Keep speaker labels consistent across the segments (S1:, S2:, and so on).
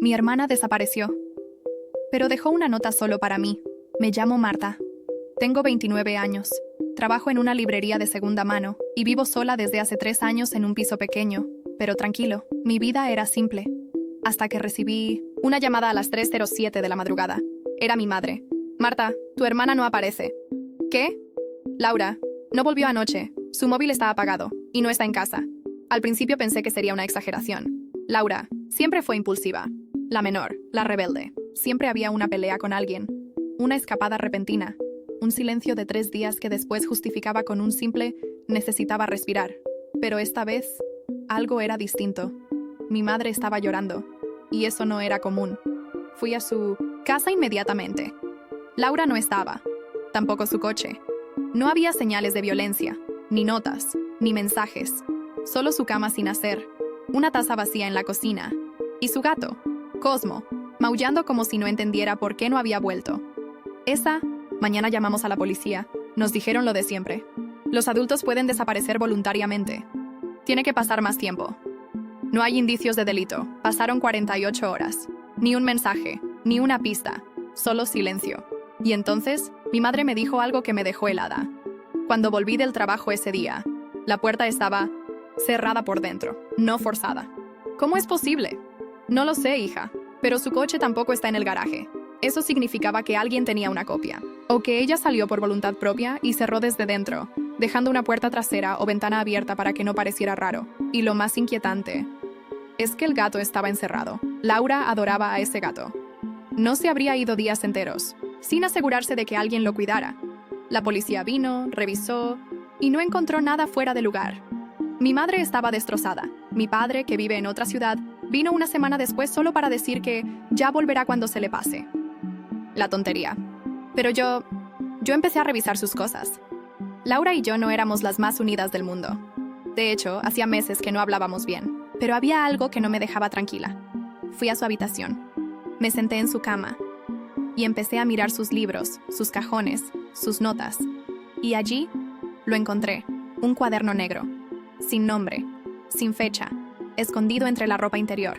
S1: Mi hermana desapareció, pero dejó una nota solo para mí. Me llamo Marta. Tengo 29 años. Trabajo en una librería de segunda mano y vivo sola desde hace 3 años en un piso pequeño, pero tranquilo. Mi vida era simple. Hasta que recibí una llamada a las 3:07 de la madrugada. Era mi madre. Marta, tu hermana no aparece. ¿Qué? Laura, no volvió anoche. Su móvil está apagado y no está en casa. Al principio pensé que sería una exageración. Laura siempre fue impulsiva. La menor, la rebelde. Siempre había una pelea con alguien. Una escapada repentina. Un silencio de 3 días que después justificaba con un simple necesitaba respirar. Pero esta vez, algo era distinto. Mi madre estaba llorando, y eso no era común. Fui a su casa inmediatamente. Laura no estaba, tampoco su coche. No había señales de violencia, ni notas, ni mensajes. Solo su cama sin hacer, una taza vacía en la cocina, y su gato, Cosmo, maullando como si no entendiera por qué no había vuelto. Mañana llamamos a la policía. Nos dijeron lo de siempre. Los adultos pueden desaparecer voluntariamente. Tiene que pasar más tiempo. No hay indicios de delito. Pasaron 48 horas. Ni un mensaje, ni una pista. Solo silencio. Y entonces, mi madre me dijo algo que me dejó helada. Cuando volví del trabajo ese día, la puerta estaba cerrada por dentro, no forzada. ¿Cómo es posible? No lo sé, hija. Pero su coche tampoco está en el garaje. Eso significaba que alguien tenía una copia. O que ella salió por voluntad propia y cerró desde dentro, dejando una puerta trasera o ventana abierta para que no pareciera raro. Y lo más inquietante es que el gato estaba encerrado. Laura adoraba a ese gato. No se habría ido días enteros, sin asegurarse de que alguien lo cuidara. La policía vino, revisó, y no encontró nada fuera de lugar. Mi madre estaba destrozada. Mi padre, que vive en otra ciudad, vino una semana después solo para decir que ya volverá cuando se le pase. La tontería. Pero yo empecé a revisar sus cosas. Laura y yo no éramos las más unidas del mundo. De hecho, hacía meses que no hablábamos bien. Pero había algo que no me dejaba tranquila. Fui a su habitación. Me senté en su cama. Y empecé a mirar sus libros, sus cajones, sus notas. Y allí lo encontré. Un cuaderno negro. Sin nombre. Sin fecha. Escondido entre la ropa interior.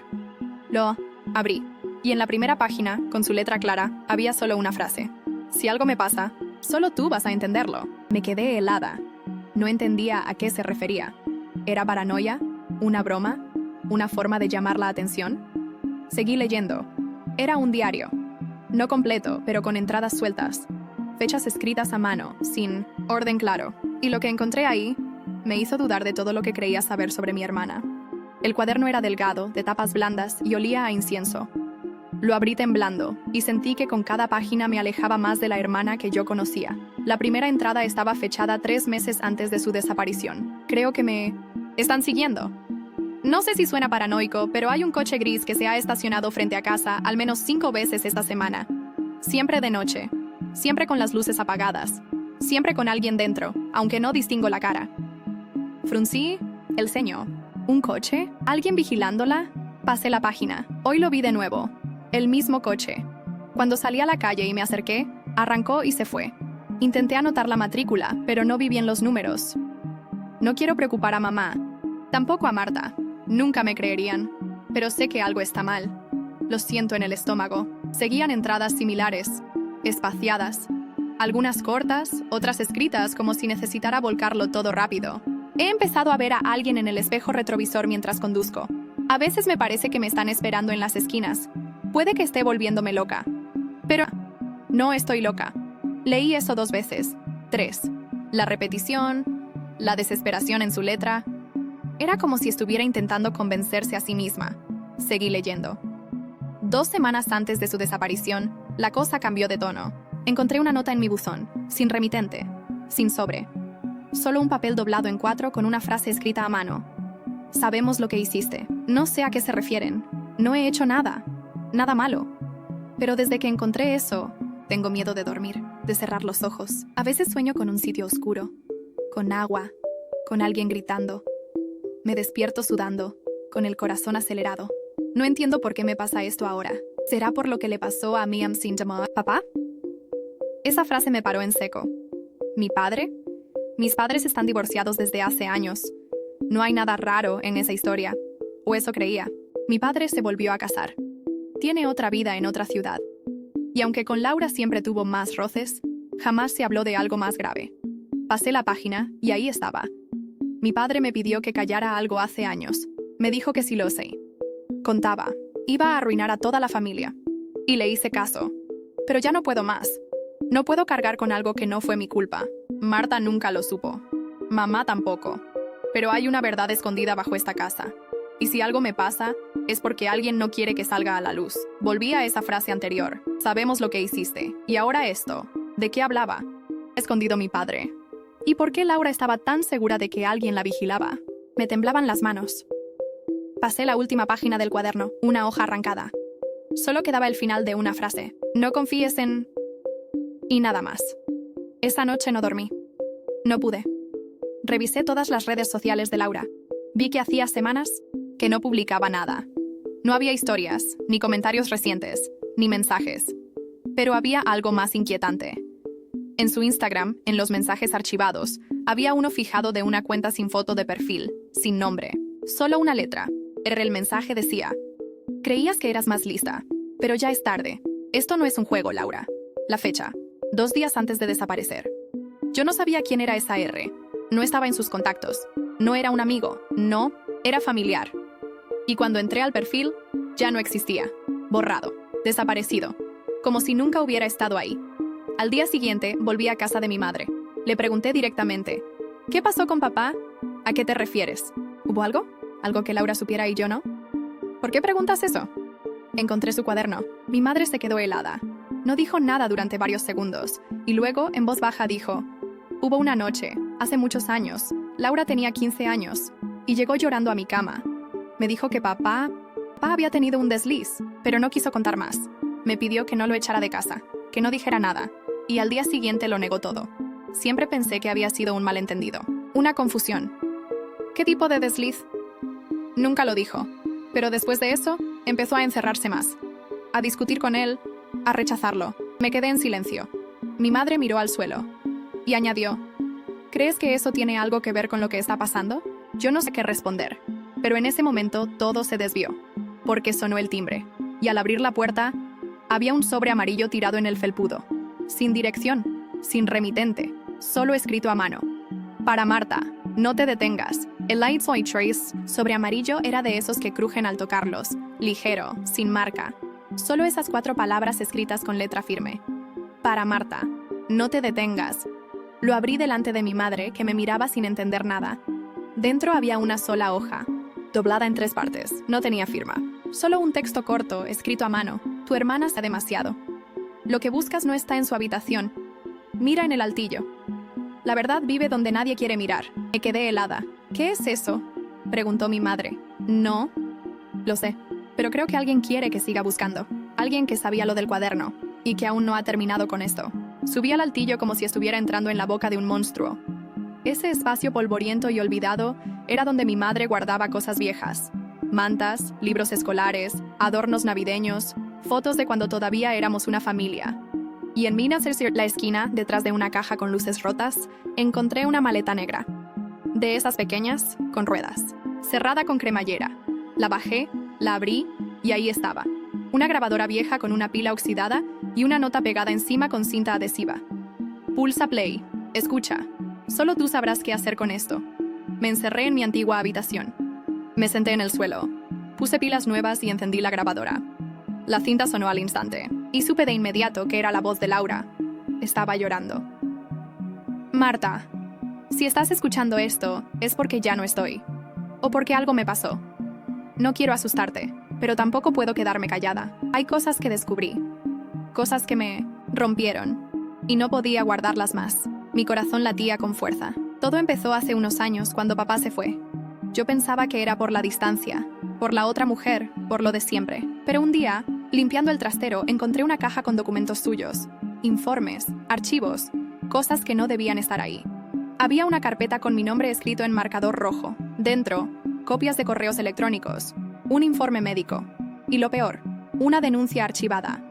S1: Lo abrí. Y en la primera página, con su letra clara, había solo una frase. Si algo me pasa, solo tú vas a entenderlo. Me quedé helada. No entendía a qué se refería. ¿Era paranoia? ¿Una broma? ¿Una forma de llamar la atención? Seguí leyendo. Era un diario. No completo, pero con entradas sueltas. Fechas escritas a mano, sin orden claro. Y lo que encontré ahí me hizo dudar de todo lo que creía saber sobre mi hermana. El cuaderno era delgado, de tapas blandas y olía a incienso. Lo abrí temblando y sentí que con cada página me alejaba más de la hermana que yo conocía. La primera entrada estaba fechada 3 meses antes de su desaparición. Creo que me están siguiendo. No sé si suena paranoico, pero hay un coche gris que se ha estacionado frente a casa al menos 5 veces esta semana. Siempre de noche. Siempre con las luces apagadas. Siempre con alguien dentro, aunque no distingo la cara. Fruncí el ceño. ¿Un coche? ¿Alguien vigilándola? Pasé la página. Hoy lo vi de nuevo. El mismo coche. Cuando salí a la calle y me acerqué, arrancó y se fue. Intenté anotar la matrícula, pero no vi bien los números. No quiero preocupar a mamá. Tampoco a Marta. Nunca me creerían. Pero sé que algo está mal. Lo siento en el estómago. Seguían entradas similares. Espaciadas. Algunas cortas, otras escritas como si necesitara volcarlo todo rápido. He empezado a ver a alguien en el espejo retrovisor mientras conduzco. A veces me parece que me están esperando en las esquinas. Puede que esté volviéndome loca. Pero no estoy loca. Leí eso 2 veces. 3. La repetición, la desesperación en su letra. Era como si estuviera intentando convencerse a sí misma. Seguí leyendo. 2 semanas antes de su desaparición, la cosa cambió de tono. Encontré una nota en mi buzón, sin remitente, sin sobre. Solo un papel doblado en 4 con una frase escrita a mano. Sabemos lo que hiciste. No sé a qué se refieren. No he hecho nada. Nada malo. Pero desde que encontré eso, tengo miedo de dormir, de cerrar los ojos. A veces sueño con un sitio oscuro, con agua, con alguien gritando. Me despierto sudando, con el corazón acelerado. No entiendo por qué me pasa esto ahora. ¿Será por lo que le pasó a Miam Sintama? ¿Papá? Esa frase me paró en seco. ¿Mi padre? Mis padres están divorciados desde hace años. No hay nada raro en esa historia. O eso creía. Mi padre se volvió a casar. Tiene otra vida en otra ciudad. Y aunque con Laura siempre tuvo más roces, jamás se habló de algo más grave. Pasé la página y ahí estaba. Mi padre me pidió que callara algo hace años. Me dijo que sí lo sé. Contaba. Iba a arruinar a toda la familia. Y le hice caso. Pero ya no puedo más. No puedo cargar con algo que no fue mi culpa. Marta nunca lo supo. Mamá tampoco. Pero hay una verdad escondida bajo esta casa. Y si algo me pasa, es porque alguien no quiere que salga a la luz. Volví a esa frase anterior. Sabemos lo que hiciste. Y ahora esto. ¿De qué hablaba? Escondido mi padre. ¿Y por qué Laura estaba tan segura de que alguien la vigilaba? Me temblaban las manos. Pasé la última página del cuaderno, una hoja arrancada. Solo quedaba el final de una frase. No confíes en... Y nada más. Esa noche no dormí. No pude. Revisé todas las redes sociales de Laura. Vi que hacía semanas que no publicaba nada. No había historias, ni comentarios recientes, ni mensajes. Pero había algo más inquietante. En su Instagram, en los mensajes archivados, había uno fijado de una cuenta sin foto de perfil, sin nombre. Solo una letra. El mensaje decía: creías que eras más lista, pero ya es tarde. Esto no es un juego, Laura. La fecha: 2 días antes de desaparecer. Yo no sabía quién era esa R. No estaba en sus contactos. No era un amigo. No, era familiar. Y cuando entré al perfil, ya no existía. Borrado. Desaparecido. Como si nunca hubiera estado ahí. Al día siguiente, volví a casa de mi madre. Le pregunté directamente: ¿qué pasó con papá? ¿A qué te refieres? ¿Hubo algo? ¿Algo que Laura supiera y yo no? ¿Por qué preguntas eso? Encontré su cuaderno. Mi madre se quedó helada. No dijo nada durante varios segundos, y luego, en voz baja, dijo: hubo una noche, hace muchos años. Laura tenía 15 años, y llegó llorando a mi cama. Me dijo que papá había tenido un desliz, pero no quiso contar más. Me pidió que no lo echara de casa, que no dijera nada, y al día siguiente lo negó todo. Siempre pensé que había sido un malentendido, una confusión. ¿Qué tipo de desliz? Nunca lo dijo, pero después de eso, empezó a encerrarse más, a discutir con él, a rechazarlo. Me quedé en silencio. Mi madre miró al suelo y añadió: ¿crees que eso tiene algo que ver con lo que está pasando? Yo no sé qué responder, pero en ese momento todo se desvió, porque sonó el timbre, y al abrir la puerta, había un sobre amarillo tirado en el felpudo, sin dirección, sin remitente, solo escrito a mano. Para Marta, no te detengas. El Lights White Trace sobre amarillo era de esos que crujen al tocarlos, ligero, sin marca. Solo esas 4 palabras escritas con letra firme. Para Marta, no te detengas. Lo abrí delante de mi madre, que me miraba sin entender nada. Dentro había una sola hoja, doblada en 3 partes. No tenía firma. Solo un texto corto, escrito a mano. Tu hermana está demasiado. Lo que buscas no está en su habitación. Mira en el altillo. La verdad vive donde nadie quiere mirar. Me quedé helada. ¿Qué es eso?, preguntó mi madre. No, lo sé, pero creo que alguien quiere que siga buscando. Alguien que sabía lo del cuaderno, y que aún no ha terminado con esto. Subí al altillo como si estuviera entrando en la boca de un monstruo. Ese espacio polvoriento y olvidado era donde mi madre guardaba cosas viejas. Mantas, libros escolares, adornos navideños, fotos de cuando todavía éramos una familia. Y en Minas, la esquina, detrás de una caja con luces rotas, encontré una maleta negra. De esas pequeñas, con ruedas. Cerrada con cremallera. La bajé, la abrí, y ahí estaba. Una grabadora vieja con una pila oxidada y una nota pegada encima con cinta adhesiva. Pulsa play. Escucha. Solo tú sabrás qué hacer con esto. Me encerré en mi antigua habitación. Me senté en el suelo. Puse pilas nuevas y encendí la grabadora. La cinta sonó al instante, y supe de inmediato que era la voz de Laura. Estaba llorando. Marta, si estás escuchando esto, es porque ya no estoy. O porque algo me pasó. No quiero asustarte, pero tampoco puedo quedarme callada. Hay cosas que descubrí. Cosas que me rompieron. Y no podía guardarlas más. Mi corazón latía con fuerza. Todo empezó hace unos años cuando papá se fue. Yo pensaba que era por la distancia, por la otra mujer, por lo de siempre. Pero un día, limpiando el trastero, encontré una caja con documentos suyos, informes, archivos, cosas que no debían estar ahí. Había una carpeta con mi nombre escrito en marcador rojo. Dentro, copias de correos electrónicos, un informe médico. Y lo peor, una denuncia archivada.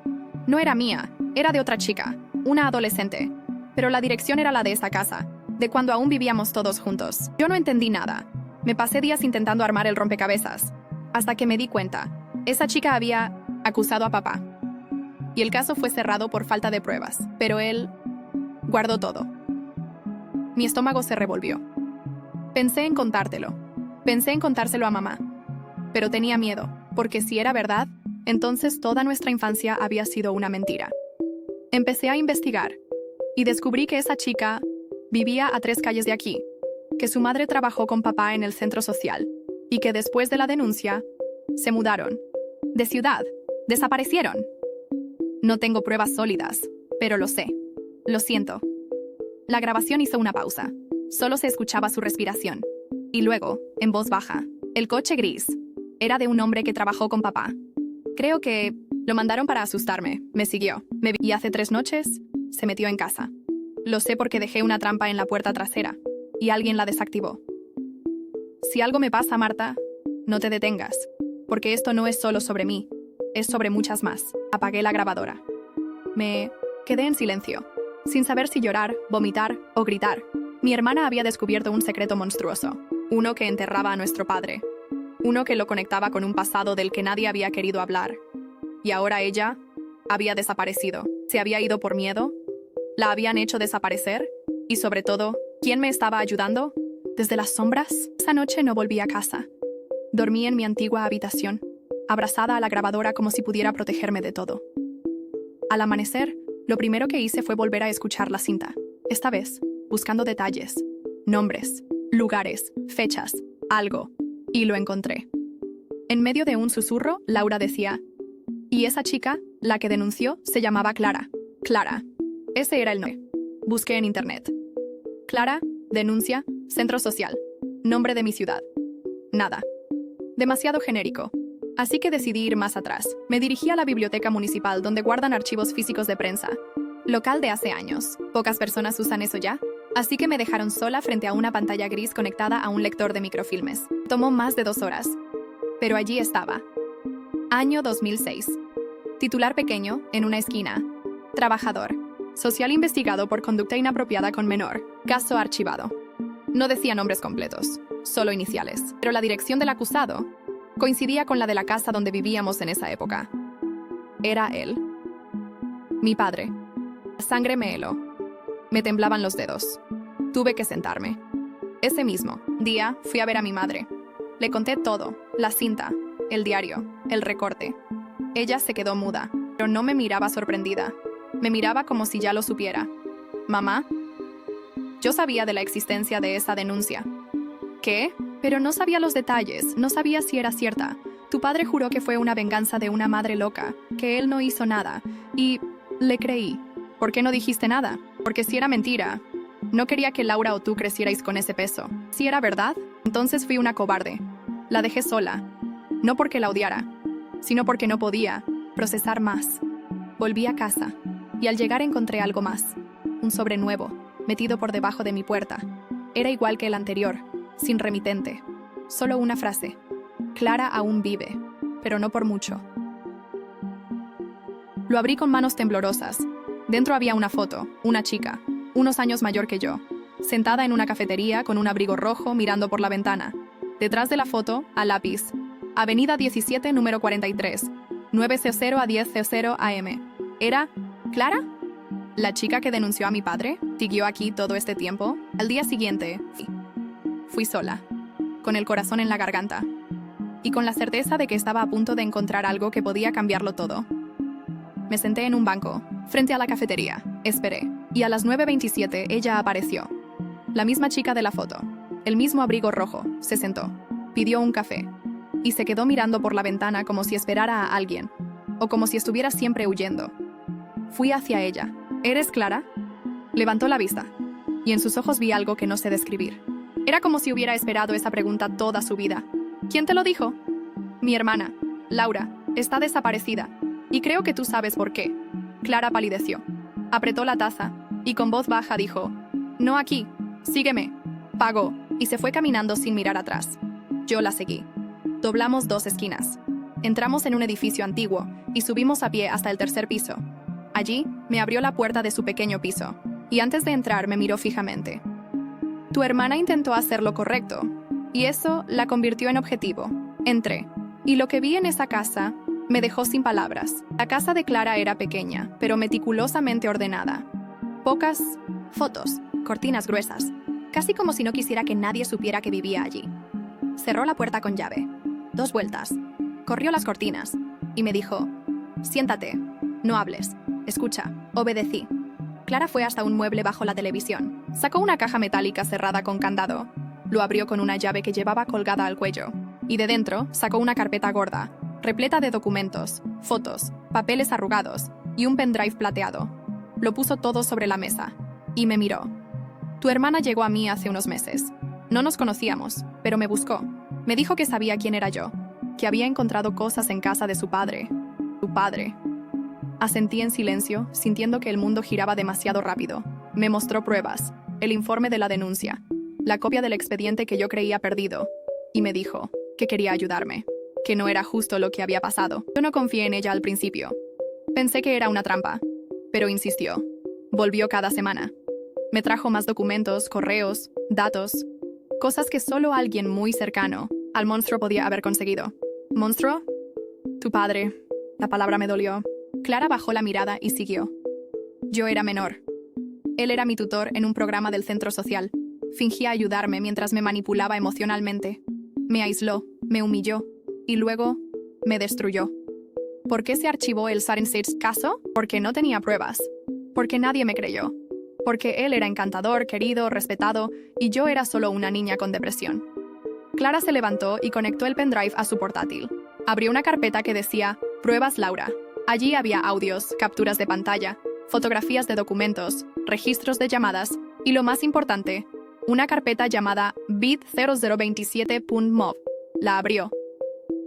S1: No era mía, era de otra chica, una adolescente. Pero la dirección era la de esa casa, de cuando aún vivíamos todos juntos. Yo no entendí nada. Me pasé días intentando armar el rompecabezas, hasta que me di cuenta. Esa chica había acusado a papá. Y el caso fue cerrado por falta de pruebas, pero él guardó todo. Mi estómago se revolvió. Pensé en contártelo. Pensé en contárselo a mamá. Pero tenía miedo, porque si era verdad, entonces toda nuestra infancia había sido una mentira. Empecé a investigar y descubrí que esa chica vivía a 3 calles de aquí, que su madre trabajó con papá en el centro social y que después de la denuncia se mudaron de ciudad, desaparecieron. No tengo pruebas sólidas, pero lo sé. Lo siento. La grabación hizo una pausa. Solo se escuchaba su respiración. Y luego, en voz baja, el coche gris era de un hombre que trabajó con papá. Creo que lo mandaron para asustarme. Me siguió. Y hace 3 noches se metió en casa. Lo sé porque dejé una trampa en la puerta trasera y alguien la desactivó. Si algo me pasa, Marta, no te detengas, porque esto no es solo sobre mí, es sobre muchas más. Apagué la grabadora. Me quedé en silencio, sin saber si llorar, vomitar o gritar. Mi hermana había descubierto un secreto monstruoso, uno que enterraba a nuestro padre, uno que lo conectaba con un pasado del que nadie había querido hablar. Y ahora ella había desaparecido. ¿Se había ido por miedo? ¿La habían hecho desaparecer? Y sobre todo, ¿quién me estaba ayudando? ¿Desde las sombras? Esa noche no volví a casa. Dormí en mi antigua habitación, abrazada a la grabadora como si pudiera protegerme de todo. Al amanecer, lo primero que hice fue volver a escuchar la cinta, esta vez buscando detalles, nombres, lugares, fechas, algo, y lo encontré. En medio de un susurro, Laura decía, y esa chica, la que denunció, se llamaba Clara. Clara. Ese era el nombre. Busqué en internet. Clara, denuncia, centro social. Nombre de mi ciudad. Nada. Demasiado genérico. Así que decidí ir más atrás. Me dirigí a la biblioteca municipal donde guardan archivos físicos de prensa. Local de hace años. Pocas personas usan eso ya. Así que me dejaron sola frente a una pantalla gris conectada a un lector de microfilmes. Tomó más de 2 horas. Pero allí estaba. Año 2006. Titular pequeño, en una esquina. Trabajador. Social investigado por conducta inapropiada con menor. Caso archivado. No decía nombres completos, solo iniciales. Pero la dirección del acusado coincidía con la de la casa donde vivíamos en esa época. Era él. Mi padre. La sangre me heló. Me temblaban los dedos. Tuve que sentarme. Ese mismo día fui a ver a mi madre. Le conté todo, la cinta, el diario, el recorte. Ella se quedó muda, pero no me miraba sorprendida. Me miraba como si ya lo supiera. ¿Mamá? Yo sabía de la existencia de esa denuncia. ¿Qué? Pero no sabía los detalles, no sabía si era cierta. Tu padre juró que fue una venganza de una madre loca, que él no hizo nada. Y le creí. ¿Por qué no dijiste nada? Porque si era mentira, no quería que Laura o tú crecierais con ese peso. Si era verdad, entonces fui una cobarde. La dejé sola. No porque la odiara, sino porque no podía procesar más. Volví a casa. Y al llegar encontré algo más. Un sobre nuevo, metido por debajo de mi puerta. Era igual que el anterior, sin remitente. Solo una frase. Clara aún vive, pero no por mucho. Lo abrí con manos temblorosas. Dentro había una foto, una chica, unos años mayor que yo, sentada en una cafetería con un abrigo rojo mirando por la ventana. Detrás de la foto, a lápiz. Avenida 17, número 43, 9:00 a 10:00 am. ¿Era Clara? ¿La chica que denunció a mi padre? ¿Siguió aquí todo este tiempo? Al día siguiente, fui sola, con el corazón en la garganta, y con la certeza de que estaba a punto de encontrar algo que podía cambiarlo todo. Me senté en un banco, frente a la cafetería, esperé, y a las 9:27 ella apareció. La misma chica de la foto, el mismo abrigo rojo, se sentó, pidió un café, y se quedó mirando por la ventana como si esperara a alguien, o como si estuviera siempre huyendo. Fui hacia ella. ¿Eres Clara? Levantó la vista, y en sus ojos vi algo que no sé describir. Era como si hubiera esperado esa pregunta toda su vida. ¿Quién te lo dijo? Mi hermana, Laura, está desaparecida, y creo que tú sabes por qué. Clara palideció, apretó la taza, y con voz baja dijo, «No aquí, sígueme». Pagó, y se fue caminando sin mirar atrás. Yo la seguí. Doblamos 2 esquinas. Entramos en un edificio antiguo, y subimos a pie hasta el 3er piso. Allí, me abrió la puerta de su pequeño piso, y antes de entrar me miró fijamente. Tu hermana intentó hacer lo correcto, y eso la convirtió en objetivo. Entré, y lo que vi en esa casa Me dejó sin palabras. La casa de Clara era pequeña, pero meticulosamente ordenada. Pocas fotos, cortinas gruesas, casi como si no quisiera que nadie supiera que vivía allí. Cerró la puerta con llave. 2 vueltas. Corrió las cortinas y me dijo: «Siéntate, no hables, escucha». Obedecí. Clara fue hasta un mueble bajo la televisión. Sacó una caja metálica cerrada con candado. Lo abrió con una llave que llevaba colgada al cuello. Y de dentro sacó una carpeta gorda, repleta de documentos, fotos, papeles arrugados y un pendrive plateado. Lo puso todo sobre la mesa y me miró. «Tu hermana llegó a mí hace unos meses. No nos conocíamos, pero me buscó. Me dijo que sabía quién era yo, que había encontrado cosas en casa de su padre. Tu padre». Asentí en silencio, sintiendo que el mundo giraba demasiado rápido. Me mostró pruebas, el informe de la denuncia, la copia del expediente que yo creía perdido, y me dijo que quería ayudarme, que no era justo lo que había pasado. Yo no confié en ella al principio. Pensé que era una trampa, pero insistió. Volvió cada semana. Me trajo más documentos, correos, datos, cosas que solo alguien muy cercano al monstruo podía haber conseguido. ¿Monstruo? Tu padre. La palabra me dolió. Clara bajó la mirada y siguió. Yo era menor. Él era mi tutor en un programa del centro social. Fingía ayudarme mientras me manipulaba emocionalmente. Me aisló, me humilló y luego me destruyó. ¿Por qué se archivó el Sarenseit's caso? Porque no tenía pruebas. Porque nadie me creyó. Porque él era encantador, querido, respetado, y yo era solo una niña con depresión. Clara se levantó y conectó el pendrive a su portátil. Abrió una carpeta que decía «Pruebas Laura». Allí había audios, capturas de pantalla, fotografías de documentos, registros de llamadas y, lo más importante, una carpeta llamada bit0027.mov. La abrió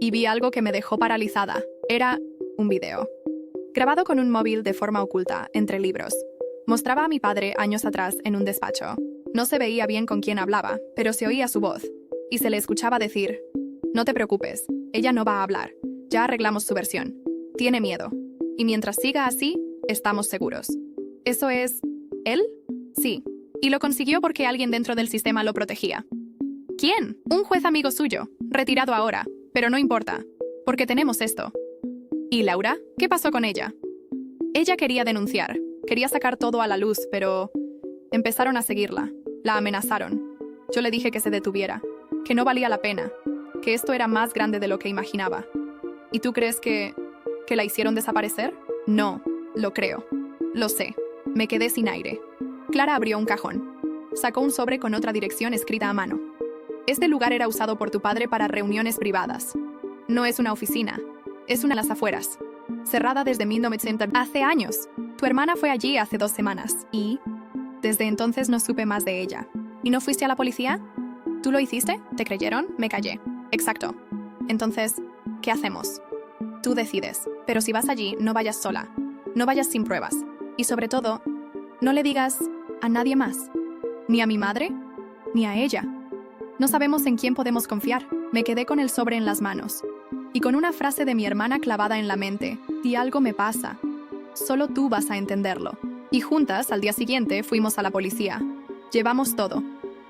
S1: y vi algo que me dejó paralizada. Era un video, grabado con un móvil de forma oculta, entre libros. Mostraba a mi padre años atrás en un despacho. No se veía bien con quién hablaba, pero se oía su voz, y se le escuchaba decir: «No te preocupes, ella no va a hablar. Ya arreglamos su versión. Tiene miedo. Y mientras siga así, estamos seguros». ¿Eso es él? Sí. Y lo consiguió porque alguien dentro del sistema lo protegía. ¿Quién? Un juez amigo suyo, retirado ahora. Pero no importa, porque tenemos esto. ¿Y Laura? ¿Qué pasó con ella? Ella quería denunciar, quería sacar todo a la luz, pero empezaron a seguirla, la amenazaron. Yo le dije que se detuviera, que no valía la pena, que esto era más grande de lo que imaginaba. ¿Y tú crees que la hicieron desaparecer? No, lo creo. Lo sé. Me quedé sin aire. Clara abrió un cajón. Sacó un sobre con otra dirección escrita a mano. Este lugar era usado por tu padre para reuniones privadas. No es una oficina, es una a las afueras. Cerrada desde 1900. Hace años. Tu hermana fue allí hace 2 semanas y desde entonces no supe más de ella. ¿Y no fuiste a la policía? ¿Tú lo hiciste? ¿Te creyeron? Me callé. Exacto. Entonces, ¿qué hacemos? Tú decides. Pero si vas allí, no vayas sola. No vayas sin pruebas. Y sobre todo, no le digas a nadie más. Ni a mi madre, ni a ella. No sabemos en quién podemos confiar. Me quedé con el sobre en las manos. Y con una frase de mi hermana clavada en la mente: «Si algo me pasa, solo tú vas a entenderlo». Y juntas, al día siguiente, fuimos a la policía. Llevamos todo.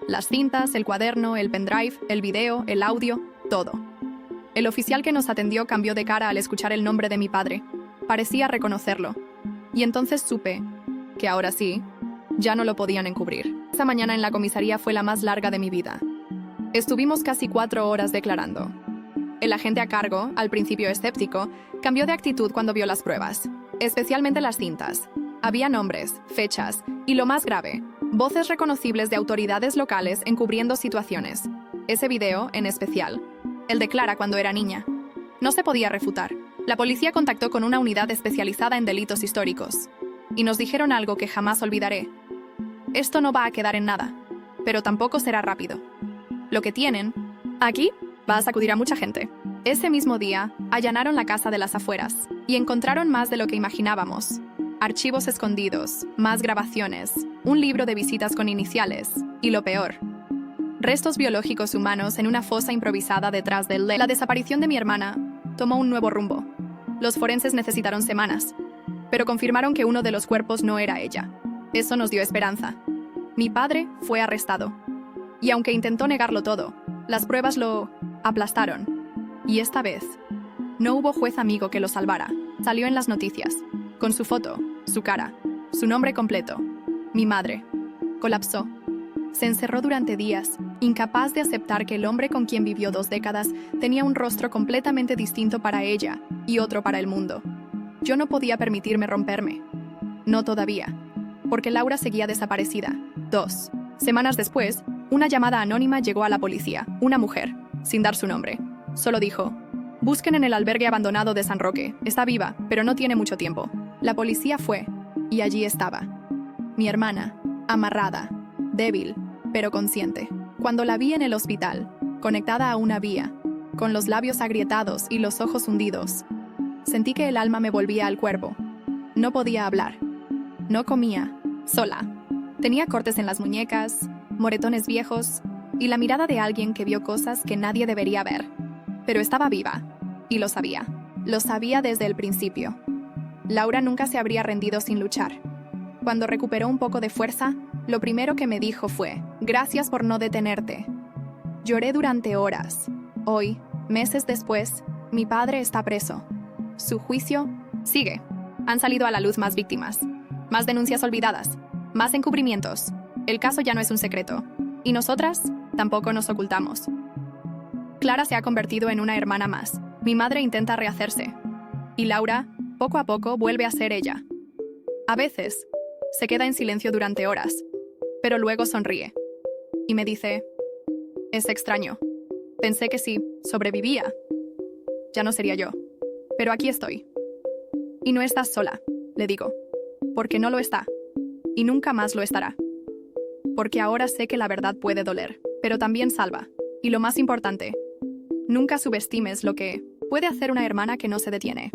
S1: Las cintas, el cuaderno, el pendrive, el video, el audio, todo. El oficial que nos atendió cambió de cara al escuchar el nombre de mi padre. Parecía reconocerlo. Y entonces supe que ahora sí, ya no lo podían encubrir. Esa mañana en la comisaría fue la más larga de mi vida. Estuvimos casi 4 horas declarando. El agente a cargo, al principio escéptico, cambió de actitud cuando vio las pruebas, especialmente las cintas. Había nombres, fechas y, lo más grave, voces reconocibles de autoridades locales encubriendo situaciones. Ese video, en especial, el de Clara cuando era niña, no se podía refutar. La policía contactó con una unidad especializada en delitos históricos y nos dijeron algo que jamás olvidaré. Esto no va a quedar en nada, pero tampoco será rápido. Lo que tienen aquí va a sacudir a mucha gente. Ese mismo día, allanaron la casa de las afueras y encontraron más de lo que imaginábamos. Archivos escondidos, más grabaciones, un libro de visitas con iniciales y, lo peor, restos biológicos humanos en una fosa improvisada detrás del La desaparición de mi hermana tomó un nuevo rumbo. Los forenses necesitaron semanas, pero confirmaron que uno de los cuerpos no era ella. Eso nos dio esperanza. Mi padre fue arrestado. Y aunque intentó negarlo todo, las pruebas lo aplastaron. Y esta vez, No hubo juez amigo que lo salvara. Salió en las noticias, con su foto, su cara, su nombre completo. Mi madre. Colapsó. Se encerró durante días, incapaz de aceptar que el hombre con quien vivió 2 décadas tenía un rostro completamente distinto para ella y otro para el mundo. Yo no podía permitirme romperme. No todavía. Porque Laura seguía desaparecida. 2 semanas después, una llamada anónima llegó a la policía. Una mujer, sin dar su nombre. Solo dijo: busquen en el albergue abandonado de San Roque. Está viva, pero no tiene mucho tiempo. La policía fue, y allí estaba. Mi hermana, amarrada, débil, pero consciente. Cuando la vi en el hospital, conectada a una vía, con los labios agrietados y los ojos hundidos, sentí que el alma me volvía al cuerpo. No podía hablar. No comía, sola. Tenía cortes en las muñecas, moretones viejos y la mirada de alguien que vio cosas que nadie debería ver. Pero estaba viva, y lo sabía. Lo sabía desde el principio. Laura nunca se habría rendido sin luchar. Cuando recuperó un poco de fuerza, lo primero que me dijo fue: gracias por no detenerte. Lloré durante horas. Hoy, meses después, mi padre está preso. Su juicio sigue. Han salido a la luz más víctimas, más denuncias olvidadas, más encubrimientos. El caso ya no es un secreto. Y nosotras tampoco nos ocultamos. Clara se ha convertido en una hermana más. Mi madre intenta rehacerse. Y Laura, poco a poco, vuelve a ser ella. A veces, se queda en silencio durante horas, pero luego sonríe. Y me dice: es extraño. Pensé que si sobrevivía, ya no sería yo. Pero aquí estoy. Y no estás sola, le digo. Porque no lo está. Y nunca más lo estará. Porque ahora sé que la verdad puede doler, pero también salva. Y lo más importante, nunca subestimes lo que puede hacer una hermana que no se detiene.